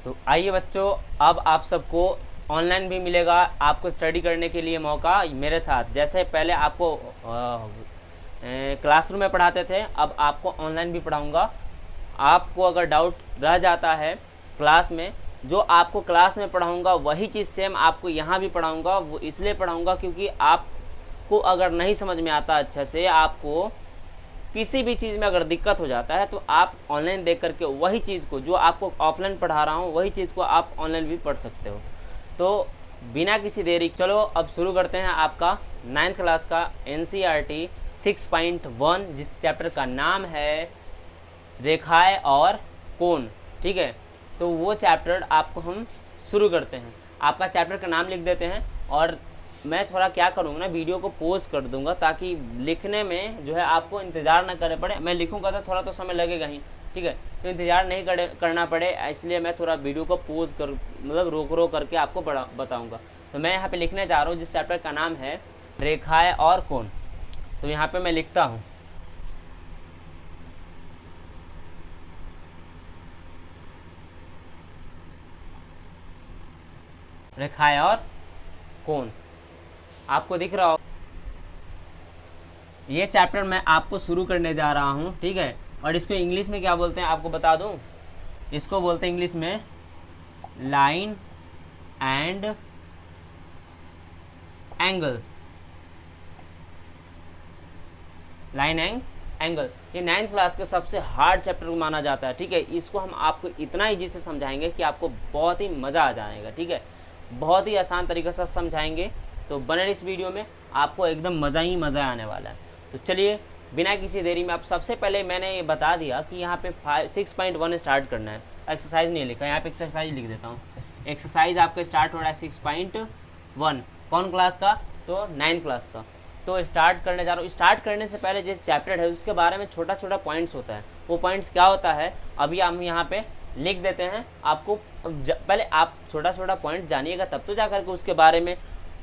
तो आइए बच्चों, अब आप सबको ऑनलाइन भी मिलेगा आपको स्टडी करने के लिए मौका मेरे साथ। जैसे पहले आपको क्लासरूम में पढ़ाते थे, अब आपको ऑनलाइन भी पढ़ाऊँगा। आपको अगर डाउट रह जाता है क्लास में, जो आपको क्लास में पढ़ाऊँगा वही चीज़ सेम आपको यहाँ भी पढ़ाऊँगा। वो इसलिए पढ़ाऊँगा क्योंकि आपको अगर नहीं समझ में आता अच्छे से, आपको किसी भी चीज़ में अगर दिक्कत हो जाता है, तो आप ऑनलाइन देख करके वही चीज़ को जो आपको ऑफलाइन पढ़ा रहा हूँ वही चीज़ को आप ऑनलाइन भी पढ़ सकते हो। तो बिना किसी देरी चलो अब शुरू करते हैं आपका 9th क्लास का NCERT 6.1, जिस चैप्टर का नाम है रेखाएं और कोण। ठीक है, तो वो चैप्टर आपको हम शुरू करते हैं। आपका चैप्टर का नाम लिख देते हैं और मैं थोड़ा क्या करूँगा ना, वीडियो को पॉज कर दूंगा ताकि लिखने में जो है आपको इंतज़ार ना करना पड़े। मैं लिखूंगा तो थोड़ा तो समय लगेगा ही, ठीक है, तो इंतज़ार नहीं करना पड़े, इसलिए मैं थोड़ा वीडियो को पॉज कर मतलब रोक करके आपको बताऊंगा। तो मैं यहाँ पे लिखने जा रहा हूँ जिस चैप्टर का नाम है रेखाएं और कोण। तो यहाँ पे मैं लिखता हूँ रेखाएं और कोण। आपको दिख रहा हो, ये चैप्टर मैं आपको शुरू करने जा रहा हूँ, ठीक है। और इसको इंग्लिश में क्या बोलते हैं आपको बता दूँ, इसको बोलते हैं इंग्लिश में line and angle. Line and angle ये 9th क्लास के सबसे हार्ड चैप्टर माना जाता है, ठीक है। इसको हम आपको इतना ईजी से समझाएंगे कि आपको बहुत ही मज़ा आ जाएगा, ठीक है। बहुत ही आसान तरीके से समझाएंगे, तो बने इस वीडियो में, आपको एकदम मज़ा ही मज़ा आने वाला है। तो चलिए बिना किसी देरी में, आप सबसे पहले मैंने ये बता दिया कि यहाँ पे 6.1 स्टार्ट करना है। एक्सरसाइज नहीं लिखा, यहाँ पे एक्सरसाइज लिख देता हूँ। एक्सरसाइज आपका स्टार्ट हो रहा है 6.1। कौन क्लास का? तो 9th क्लास का। तो स्टार्ट करने जा रहा हूँ। स्टार्ट करने से पहले जो चैप्टर है उसके बारे में छोटा छोटा पॉइंट्स होता है। वो पॉइंट्स क्या होता है अभी हम यहाँ पे लिख देते हैं। आपको पहले आप छोटा छोटा पॉइंट जानिएगा, तब तो जा करके उसके बारे में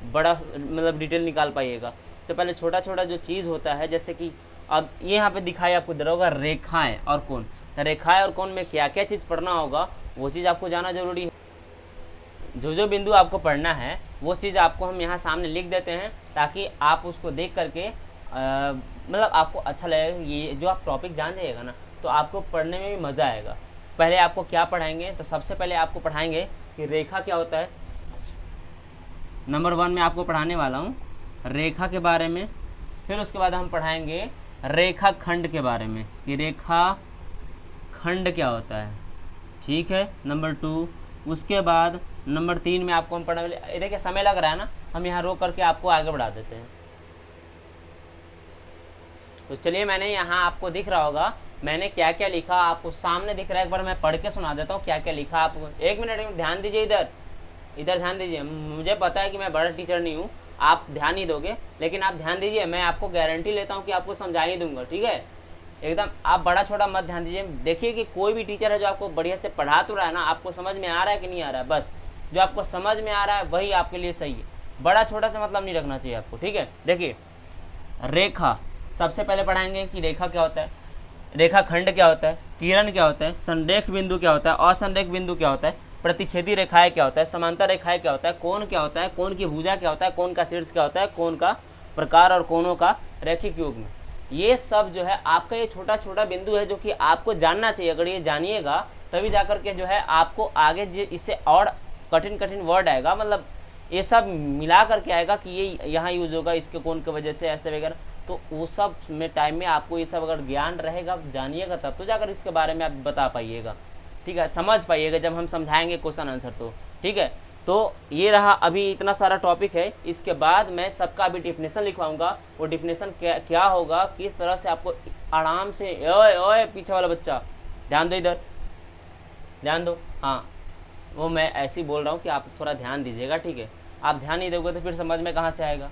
बड़ा मतलब डिटेल निकाल पाइएगा। तो पहले छोटा छोटा जो चीज़ होता है, जैसे कि अब ये यहाँ पे दिखाई आपको दे रहा होगा रेखाएं और कोण। तो रेखाएं और कोण में क्या क्या चीज़ पढ़ना होगा वो चीज़ आपको जाना जरूरी है। जो बिंदु आपको पढ़ना है वो चीज़ आपको हम यहाँ सामने लिख देते हैं, ताकि आप उसको देख करके मतलब आपको अच्छा लगेगा। ये जो आप टॉपिक जान जाइएगा ना, तो आपको पढ़ने में भी मज़ा आएगा। पहले आपको क्या पढ़ाएंगे, तो सबसे पहले आपको पढ़ाएंगे कि रेखा क्या होता है। नंबर 1 में आपको पढ़ाने वाला हूँ रेखा के बारे में। फिर उसके बाद हम पढ़ाएंगे रेखा खंड के बारे में कि रेखा खंड क्या होता है, ठीक है। नंबर 2, उसके बाद नंबर 3 में आपको हम पढ़ाने, देखिए समय लग रहा है ना, हम यहाँ रोक करके आपको आगे बढ़ा देते हैं। तो चलिए, मैंने यहाँ आपको दिख रहा होगा मैंने क्या क्या लिखा, आपको सामने दिख रहा है। एक बार मैं पढ़ के सुना देता हूँ क्या क्या लिखा आपको। 1 मिनट ध्यान दीजिए, इधर ध्यान दीजिए। मुझे पता है कि मैं बड़ा टीचर नहीं हूँ, आप ध्यान नहीं दोगे, लेकिन आप ध्यान दीजिए। मैं आपको गारंटी लेता हूँ कि आपको समझा ही दूंगा, ठीक है। एकदम आप बड़ा छोटा मत ध्यान दीजिए। देखिए कि कोई भी टीचर है जो आपको बढ़िया से पढ़ा तो रहा है ना, आपको समझ में आ रहा है कि नहीं आ रहा है, बस जो आपको समझ में आ रहा है वही आपके लिए सही है। बड़ा छोटा से मतलब नहीं रखना चाहिए आपको, ठीक है। देखिए रेखा सबसे पहले पढ़ाएंगे कि रेखा क्या होता है, रेखा खंड क्या होता है, किरण क्या होता है, संरेख बिंदु क्या होता है, असंरेख बिंदु क्या होता है, प्रतिच्छेदी रेखाएं क्या होता है, समांतर रेखाएं क्या होता है, कोण क्या होता है, कोण की भुजा क्या होता है, कोण का शीर्ष क्या होता है, कोण का प्रकार और कोणों का रैखिक युग्म। ये सब जो है आपका ये छोटा छोटा बिंदु है जो कि आपको जानना चाहिए। अगर ये जानिएगा तभी जाकर के जो है आपको आगे इससे और कठिन कठिन वर्ड आएगा, मतलब ये सब मिला करके आएगा कि ये यहाँ यूज होगा इसके कोण की वजह से ऐसे वगैरह। तो वो सब में टाइम में आपको ये सब अगर ज्ञान रहेगा, जानिएगा, तब तो जाकर इसके बारे में आप बता पाइएगा, ठीक है, समझ पाइएगा जब हम समझाएंगे क्वेश्चन आंसर, तो ठीक है। तो ये रहा अभी इतना सारा टॉपिक है। इसके बाद मैं सबका अभी डिफिनेशन लिखवाऊंगा। वो डिफिनेशन क्या होगा, किस तरह से आपको आराम से, ओए ओए पीछे वाला बच्चा ध्यान दो, इधर ध्यान दो, हाँ वो मैं ऐसे ही बोल रहा हूँ कि आप थोड़ा ध्यान दीजिएगा, ठीक है। आप ध्यान नहीं दोगे तो फिर समझ में कहाँ से आएगा,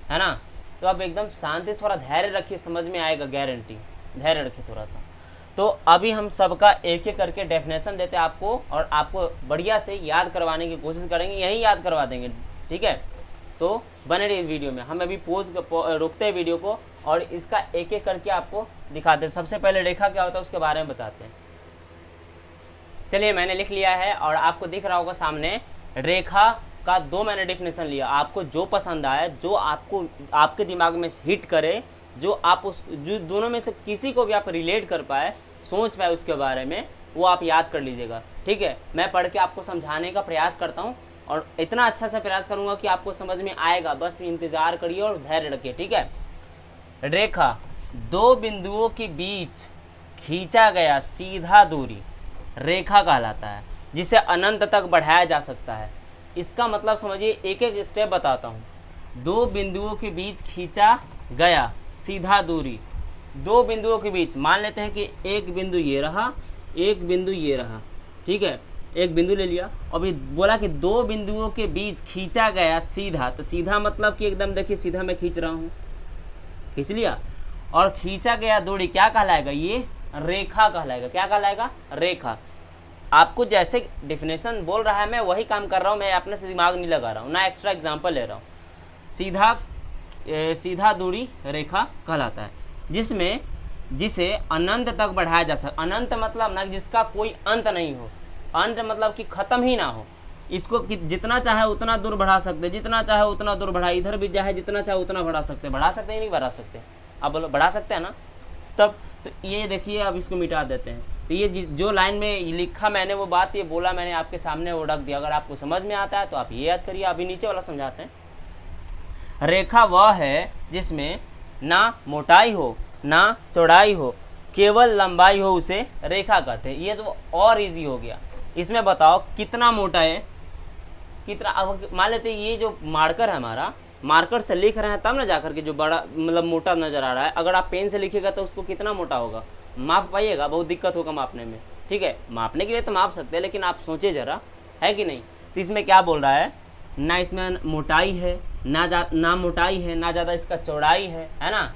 है ना। तो आप एकदम शांति से थोड़ा धैर्य रखिए, समझ में आएगा, गारंटी, धैर्य रखिए थोड़ा सा। तो अभी हम सबका एक एक करके डेफिनेशन देते हैं आपको, और आपको बढ़िया से याद करवाने की कोशिश करेंगे, यही याद करवा देंगे, ठीक है। तो बने रहिए वीडियो में। हम अभी पोज रोकते हैं वीडियो को और इसका एक एक करके आपको दिखाते हैं। सबसे पहले रेखा क्या होता है उसके बारे में बताते हैं। चलिए मैंने लिख लिया है और आपको दिख रहा होगा सामने। रेखा का दो मैंने डेफिनेशन लिया, आपको जो पसंद आए, जो आपको आपके दिमाग में हिट करे, जो आप उस जो दोनों में से किसी को भी आप रिलेट कर पाए, सोच पाए उसके बारे में, वो आप याद कर लीजिएगा। ठीक है, मैं पढ़ के आपको समझाने का प्रयास करता हूँ और इतना अच्छा सा प्रयास करूँगा कि आपको समझ में आएगा। बस इंतज़ार करिए और धैर्य रखिए। ठीक है, रेखा दो बिंदुओं के बीच खींचा गया सीधा दूरी रेखा कहलाता है, जिसे अनंत तक बढ़ाया जा सकता है। इसका मतलब समझिए, एक एक स्टेप बताता हूँ। दो बिंदुओं के बीच खींचा गया सीधा दूरी, दो बिंदुओं के बीच मान लेते हैं कि एक बिंदु ये रहा, एक बिंदु ये रहा। ठीक है, एक बिंदु ले लिया। अभी बोला कि दो बिंदुओं के बीच खींचा गया सीधा, तो सीधा मतलब कि एकदम देखिए सीधा मैं खींच रहा हूँ, खींच लिया। और खींचा गया दूरी क्या कहलाएगा? ये रेखा कहलाएगा। क्या कहलाएगा? रेखा। आपको जैसे डेफिनेशन बोल रहा है मैं वही काम कर रहा हूँ, मैं अपने से दिमाग नहीं लगा रहा हूँ, ना एक्स्ट्रा एग्जाम्पल ले रहा हूँ। सीधा दूरी रेखा कहलाता है, जिसमें जिसे अनंत तक बढ़ाया जा सकता। अनंत मतलब ना जिसका कोई अंत नहीं हो, अंत मतलब कि ख़त्म ही ना हो। इसको जितना चाहे उतना दूर बढ़ा सकते, जितना चाहे उतना दूर बढ़ा, इधर भी चाहे जितना चाहे उतना बढ़ा सकते ही नहीं बढ़ा सकते? आप बोलो बढ़ा सकते हैं ना? तब तो ये देखिए, अब इसको मिटा देते हैं। तो ये जो लाइन में लिखा मैंने वो बात ये बोला मैंने आपके सामने, वो रख दिया। अगर आपको समझ में आता है तो आप ये याद करिए। अभी नीचे वाला समझाते हैं। रेखा वह है जिसमें ना मोटाई हो ना चौड़ाई हो, केवल लंबाई हो, उसे रेखा कहते हैं। ये तो और इजी हो गया। इसमें बताओ कितना मोटा है, कितना। अब मान लेते हैं ये जो मार्कर है हमारा, मार्कर से लिख रहे हैं तब ना जाकर के जो बड़ा मतलब मोटा नज़र आ रहा है। अगर आप पेन से लिखिएगा तो उसको कितना मोटा होगा, माप पाइएगा, बहुत दिक्कत होगा मापने में। ठीक है, मापने के लिए तो माप सकते हैं, लेकिन आप सोचे ज़रा, है कि नहीं? तो इसमें क्या बोल रहा है, ना इसमें मोटाई है ना मोटाई है, ना ज़्यादा इसका चौड़ाई है ना,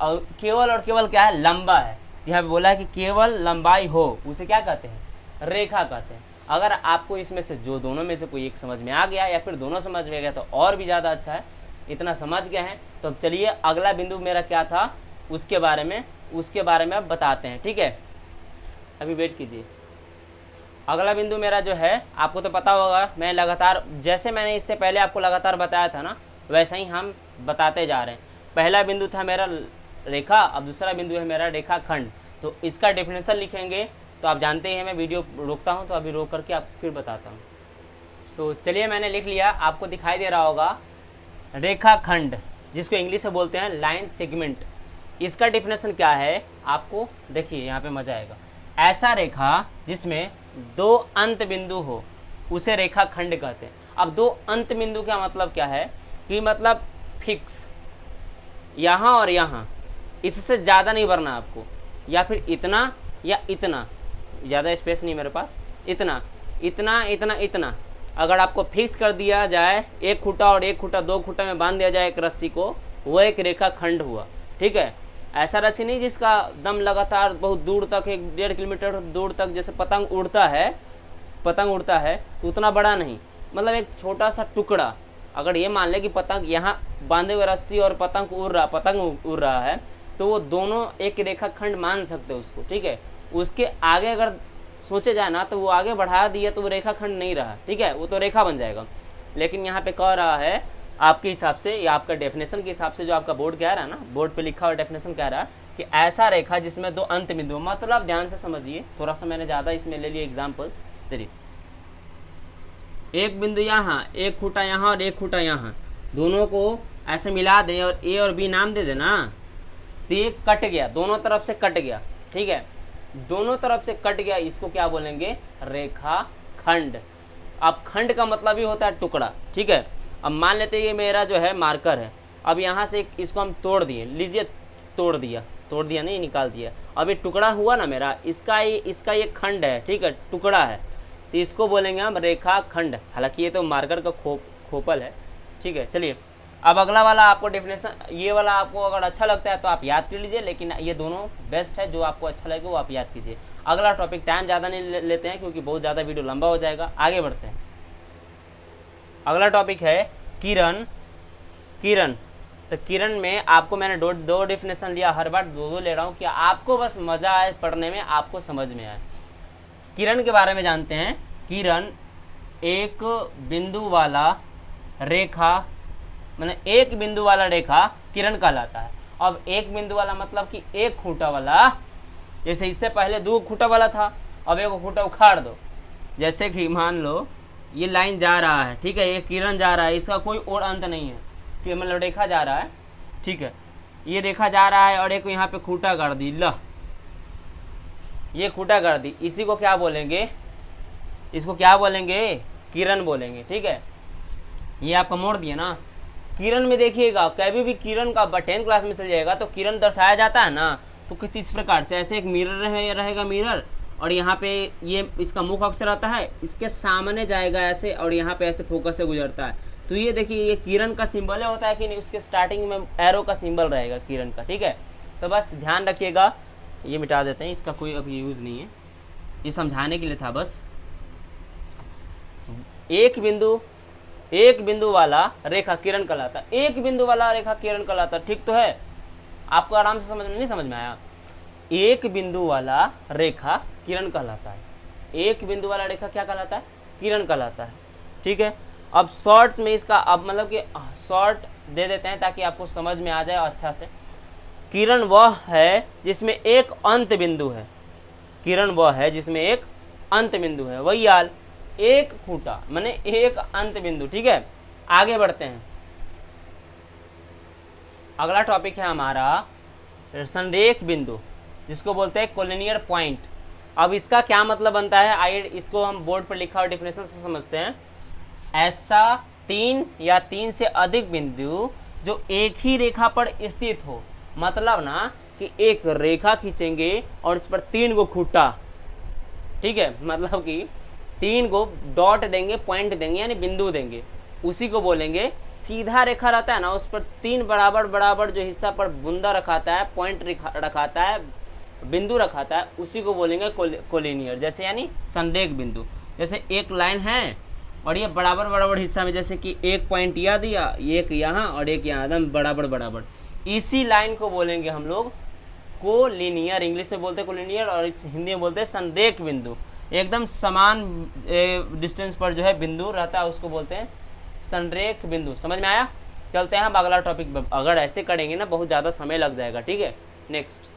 और केवल क्या है, लंबा है। यहाँ पे बोला है कि केवल लंबाई हो, उसे क्या कहते हैं? रेखा कहते हैं। अगर आपको इसमें से जो दोनों में से कोई एक समझ में आ गया या फिर दोनों समझ में गया तो और भी ज़्यादा अच्छा है। इतना समझ गए हैं तो अब चलिए अगला बिंदु मेरा क्या था उसके बारे में अब बताते हैं। ठीक है, अभी वेट कीजिए। अगला बिंदु मेरा जो है आपको तो पता होगा, मैं लगातार जैसे मैंने इससे पहले आपको लगातार बताया था ना, वैसा ही हम बताते जा रहे हैं। पहला बिंदु था मेरा रेखा, अब दूसरा बिंदु है मेरा रेखाखंड। तो इसका डेफिनेशन लिखेंगे तो आप जानते हैं मैं वीडियो रोकता हूं, तो अभी रोक करके आप फिर बताता हूं। तो चलिए मैंने लिख लिया, आपको दिखाई दे रहा होगा रेखाखंड, जिसको इंग्लिश में बोलते हैं लाइन सेगमेंट। इसका डेफिनेशन क्या है आपको देखिए, यहाँ पे मजा आएगा। ऐसा रेखा जिसमें दो अंत बिंदु हो उसे रेखाखंड कहते हैं। अब दो अंत बिंदु का मतलब क्या है कि मतलब फिक्स, यहाँ और यहाँ, इससे ज़्यादा नहीं भरना आपको, या फिर इतना या इतना, ज़्यादा स्पेस नहीं मेरे पास, इतना इतना इतना इतना। अगर आपको फिक्स कर दिया जाए, एक खूंटा और एक खूंटा, दो खूंटा में बांध दिया जाए एक रस्सी को, वो एक रेखाखंड हुआ। ठीक है, ऐसा रस्सी नहीं जिसका दम लगातार बहुत दूर तक, 1-1.5 किलोमीटर दूर तक, जैसे पतंग उड़ता है तो उतना बड़ा नहीं, मतलब एक छोटा सा टुकड़ा। अगर ये मान ले कि पतंग यहाँ बांधे हुए रस्सी और पतंग उड़ रहा है, तो वो दोनों एक रेखाखंड मान सकते हो उसको। ठीक है, उसके आगे अगर सोचे जाए ना तो वो आगे बढ़ा दिया तो वो रेखाखंड नहीं रहा। ठीक है, वो तो रेखा बन जाएगा। लेकिन यहाँ पे कह रहा है आपके हिसाब से या आपका डेफिनेशन के हिसाब से, जो आपका बोर्ड कह रहा है ना, बोर्ड पे लिखा हुआ डेफिनेशन कह रहा है कि ऐसा रेखा जिसमें दो अंत बिंदु, मतलब ध्यान से समझिए, थोड़ा सा मैंने ज़्यादा इसमें ले लिया एग्जाम्पल। चलिए, एक बिंदु यहाँ, एक खूंटा यहाँ और एक खूंटा यहाँ, दोनों को ऐसे मिला दें और ए और बी नाम दे देना, तो ये कट गया, दोनों तरफ से कट गया। ठीक है, दोनों तरफ से कट गया, इसको क्या बोलेंगे? रेखाखंड। अब खंड का मतलब ही होता है टुकड़ा। ठीक है, अब मान लेते हैं ये मेरा जो है मार्कर है, अब यहाँ से इसको हम तोड़ दिए, लीजिए तोड़ दिया नहीं, निकाल दिया। अब ये टुकड़ा हुआ ना मेरा, इसका ये खंड है। ठीक है, टुकड़ा है, तो इसको बोलेंगे हम रेखाखंड। हालांकि ये तो मार्कर का खोपल है। ठीक है, चलिए अब अगला वाला आपको डेफिनेशन, ये वाला आपको अगर अच्छा लगता है तो आप याद कर लीजिए, लेकिन ये दोनों बेस्ट है, जो आपको अच्छा लगे वो आप याद कीजिए। अगला टॉपिक, टाइम ज़्यादा नहीं लेते हैं क्योंकि बहुत ज़्यादा वीडियो लंबा हो जाएगा, आगे बढ़ते हैं। अगला टॉपिक है किरण। तो किरण में आपको मैंने दो डेफिनेशन लिया, हर बार दो ले रहा हूँ कि आपको बस मज़ा आए पढ़ने में, आपको समझ में आए। किरण के बारे में जानते हैं। किरण एक बिंदु वाला रेखा, मैंने एक बिंदु वाला रेखा किरण कहलाता है। अब एक बिंदु वाला मतलब कि एक खूंटा वाला, जैसे इससे पहले 2 खूंटा वाला था, अब एक खूंटा उखाड़ दो। जैसे कि मान लो ये लाइन जा रहा है, ठीक है, ये किरण जा रहा है, इसका कोई और अंत नहीं है कि मतलब रेखा जा रहा है, ठीक है, ये रेखा जा रहा है और एक यहाँ पे खूंटा गाड़ दी, ला ये खूंटा गाड़ दी, इसी को क्या बोलेंगे, इसको क्या बोलेंगे, किरण बोलेंगे, ठीक है। ये आपका मोड़ दिया ना। किरण में देखिएगा, कभी भी किरण का 10th क्लास में चल जाएगा तो किरण दर्शाया जाता है ना, तो कुछ इस प्रकार से, ऐसे एक मिरर रहेगा मिरर, और यहाँ पे ये इसका मुख्य अक्ष रहता है, इसके सामने जाएगा ऐसे, और यहाँ पे ऐसे फोकस से गुजरता है। तो ये देखिए, ये किरण का सिंबल है, होता है कि नहीं, उसके स्टार्टिंग में एरो का सिंबल रहेगा किरण का, ठीक है। तो बस ध्यान रखिएगा, ये मिटा देते हैं, इसका कोई अभी यूज़ नहीं है, ये समझाने के लिए था बस। एक बिंदु वाला रेखा किरण कहलाता, एक बिंदु वाला रेखा किरण कहलाता, ठीक तो है, आपको आराम से नहीं समझ में आया। एक बिंदु वाला रेखा किरण कहलाता है, एक बिंदु वाला रेखा क्या कहलाता है, किरण कहलाता है, ठीक है। अब शॉर्ट्स में इसका, अब मतलब कि शॉर्ट दे देते हैं ताकि आपको समझ में आ जाए अच्छा से। किरण वह है जिसमें एक अंत बिंदु है, किरण वह है जिसमें एक अंत बिंदु है, वही याल एक खूंटा माने एक अंत बिंदु, ठीक है। आगे बढ़ते हैं, अगला टॉपिक है हमारा संरेख बिंदु, जिसको बोलते हैं कोलिनियर पॉइंट। अब इसका क्या मतलब बनता है, आइए इसको हम बोर्ड पर लिखा और डेफिनेशन से समझते हैं। ऐसा 3 या 3 से अधिक बिंदु जो एक ही रेखा पर स्थित हो, मतलब ना कि एक रेखा खींचेंगे और इस पर 3 गो खूंटा, ठीक है, मतलब कि 3 गो डॉट देंगे, पॉइंट देंगे, यानी बिंदु देंगे, उसी को बोलेंगे सीधा रेखा रहता है ना, उस पर 3 बराबर जो हिस्सा पर बुंदा रखाता है, पॉइंट रखाता है, बिंदु रखाता है, उसी को बोलेंगे कोलिनियर, जैसे यानी संरेख बिंदु। जैसे एक लाइन है और ये बराबर हिस्सा में, जैसे कि एक पॉइंट यह दिया, एक यहाँ और एक यहाँ, एकदम बराबर, इसी लाइन को बोलेंगे हम लोग कोलिनियर, इंग्लिश में बोलते हैं कोलिनियर और इस हिंदी में बोलते हैं संरेख बिंदु। एकदम समान डिस्टेंस पर जो है बिंदु रहता है, उसको बोलते हैं संरेख बिंदु। समझ में आया? चलते हैं हम अगला टॉपिक पर। अगर ऐसे करेंगे ना बहुत ज़्यादा समय लग जाएगा, ठीक है। नेक्स्ट,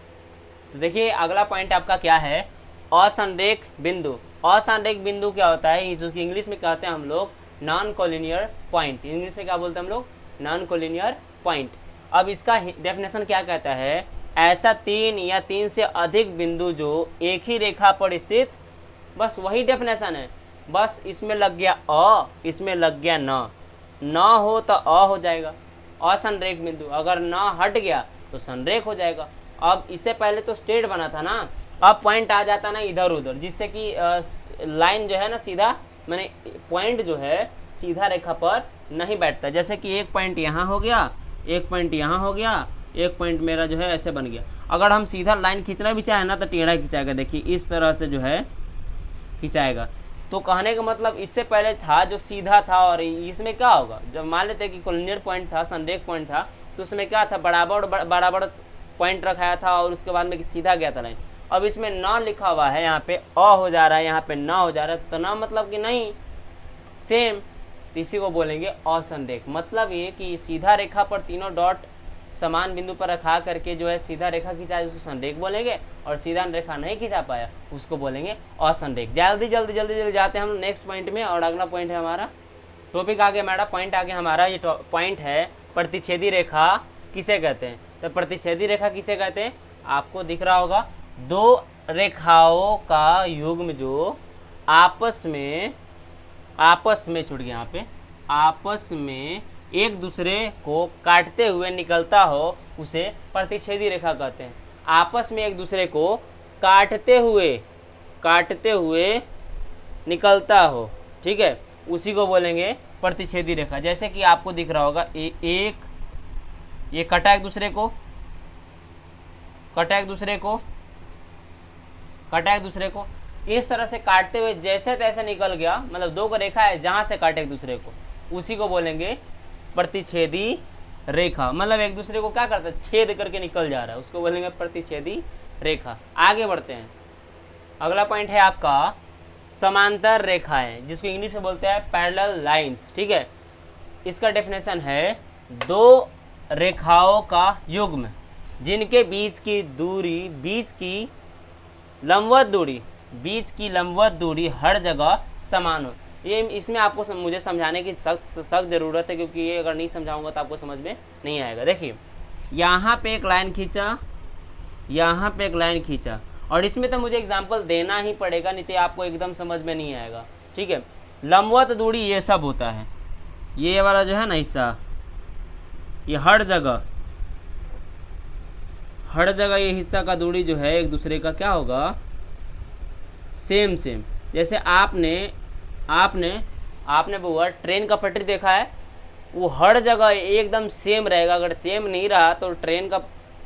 तो देखिए अगला पॉइंट आपका क्या है, असंरेख बिंदु। असंरेख बिंदु क्या होता है, जो कि इंग्लिश में कहते हैं हम लोग नॉन कोलिनियर पॉइंट। इंग्लिश में क्या बोलते हैं हम लोग, नॉन कोलिनियर पॉइंट। अब इसका डेफिनेशन क्या कहता है, ऐसा 3 या 3 से अधिक बिंदु जो एक ही रेखा पर स्थित, बस वही डेफिनेशन है, बस इसमें लग गया अ, इसमें लग गया न हो तो अ हो जाएगा असंरेख बिंदु, अगर न हट गया तो संरेख हो जाएगा। अब इससे पहले तो स्ट्रेट बना था ना, अब पॉइंट आ जाता ना इधर उधर, जिससे कि लाइन जो है ना सीधा, मैंने पॉइंट जो है सीधा रेखा पर नहीं बैठता। जैसे कि एक पॉइंट यहाँ हो गया, एक पॉइंट यहाँ हो गया, एक पॉइंट मेरा जो है ऐसे बन गया। अगर हम सीधा लाइन खींचना भी चाहे ना तो टेढ़ा खिंचाएगा, देखिए इस तरह से जो है खिंचाएगा। तो कहने का मतलब इससे पहले था जो सीधा था, और इसमें क्या होगा, जब मान लेते हैं कि कोलिनियर पॉइंट था, संरेख पॉइंट था, तो उसमें क्या था, बराबर पॉइंट रखाया था और उसके बाद में सीधा गया था लाइन। अब इसमें न लिखा हुआ है, यहाँ पे अ हो जा रहा है, यहाँ पे न हो जा रहा है, तो न मतलब कि नहीं सेम, तो इसी को बोलेंगे असंरेख। मतलब ये कि सीधा रेखा पर तीनों डॉट समान बिंदु पर रखा करके जो है सीधा रेखा खींचा है उसको संरेख बोलेंगे, और सीधा रेखा नहीं खींचा पाया उसको बोलेंगे असंरेख। जल्दी जाते हैं हम नेक्स्ट पॉइंट में, और अगला पॉइंट है हमारा, टॉपिक आगे हमारा, पॉइंट आगे हमारा, ये पॉइंट है प्रतिच्छेदी रेखा किसे कहते हैं। तो प्रतिच्छेदी रेखा किसे कहते हैं, आपको दिख रहा होगा, 2 रेखाओं का युग्म जो आपस में छूट गया, यहाँ पे आपस में एक दूसरे को काटते हुए निकलता हो उसे प्रतिच्छेदी रेखा कहते हैं। आपस में एक दूसरे को काटते हुए निकलता हो, ठीक है, उसी को बोलेंगे प्रतिच्छेदी रेखा। जैसे कि आपको दिख रहा होगा, ये कटा एक दूसरे को इस तरह से काटते हुए जैसे तैसे निकल गया, मतलब 2 रेखा है जहाँ से काटे एक दूसरे को, उसी को बोलेंगे प्रतिच्छेदी रेखा। मतलब एक दूसरे को क्या करता है, छेद करके निकल जा रहा है, उसको बोलेंगे प्रतिच्छेदी रेखा। आगे बढ़ते हैं, अगला पॉइंट है आपका समांतर रेखाएं, जिसको इंग्लिश में बोलते हैं पैरेलल लाइंस। ठीक है, इसका डेफिनेशन है दो रेखाओं का युग्म जिनके बीच की लंबवत दूरी हर जगह समान हो। ये इसमें आपको मुझे समझाने की सख्त ज़रूरत है, क्योंकि ये अगर नहीं समझाऊंगा तो आपको समझ में नहीं आएगा। देखिए, यहाँ पे एक लाइन खींचा, यहाँ पे एक लाइन खींचा, और इसमें तो मुझे एग्जाम्पल देना ही पड़ेगा, नहीं तो आपको एकदम समझ में नहीं आएगा। ठीक है, लंबवत दूरी ये सब होता है, ये वाला जो है ना हिस्सा, ये हर जगह ये हिस्सा का दूरी जो है एक दूसरे का क्या होगा, सेम। जैसे आपने वो ट्रेन का पटरी देखा है, वो हर जगह एकदम सेम रहेगा। अगर सेम नहीं रहा तो ट्रेन का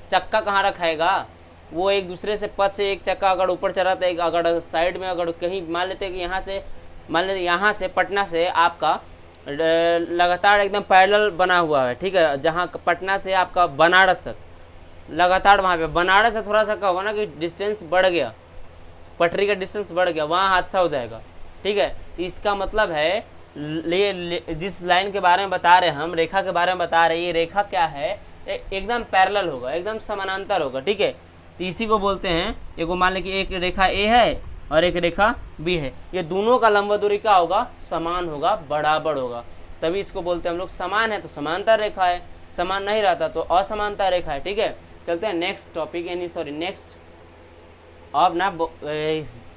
चक्का कहाँ रखाएगा, वो एक दूसरे से पथ से एक चक्का अगर ऊपर चला तो अगर साइड में अगर कहीं मान लेते कि यहाँ से पटना से आपका लगातार एकदम पैरेलल बना हुआ है। ठीक है, जहाँ पटना से आपका बनारस तक लगातार, वहाँ पे बनारस से थोड़ा सा क्या होगा ना कि डिस्टेंस बढ़ गया, पटरी का डिस्टेंस बढ़ गया, वहाँ हादसा हो जाएगा। ठीक है, इसका मतलब है जिस लाइन के बारे में बता रहे हैं हम, रेखा के बारे में बता रहे हैं, ये रेखा क्या है, एकदम पैरेलल होगा, एकदम समानांतर होगा। ठीक है, तो इसी को बोलते हैं, एक मान लें कि एक रेखा ए है और एक रेखा बी है, ये दोनों का लंबवत दूरी क्या होगा, समान होगा, बराबर होगा, तभी इसको बोलते हैं हम लोग। समान है तो समांतर रेखा है, समान नहीं रहता तो असमांतर रेखा है। ठीक है, चलते हैं नेक्स्ट टॉपिक, नेक्स्ट। अब ना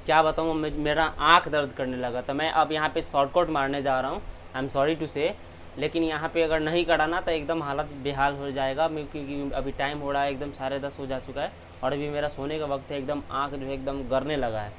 क्या बताऊँ, मेरा आँख दर्द करने लगा, तो मैं अब यहाँ पे शॉर्टकट मारने जा रहा हूँ। आई एम सॉरी टू से, लेकिन यहाँ पे अगर नहीं करा ना तो एकदम हालत बेहाल हो जाएगा, क्योंकि अभी टाइम हो रहा है, एकदम 10:30 हो जा चुका है, और अभी मेरा सोने का वक्त है, एकदम आँख जो है एकदम गरने लगा है।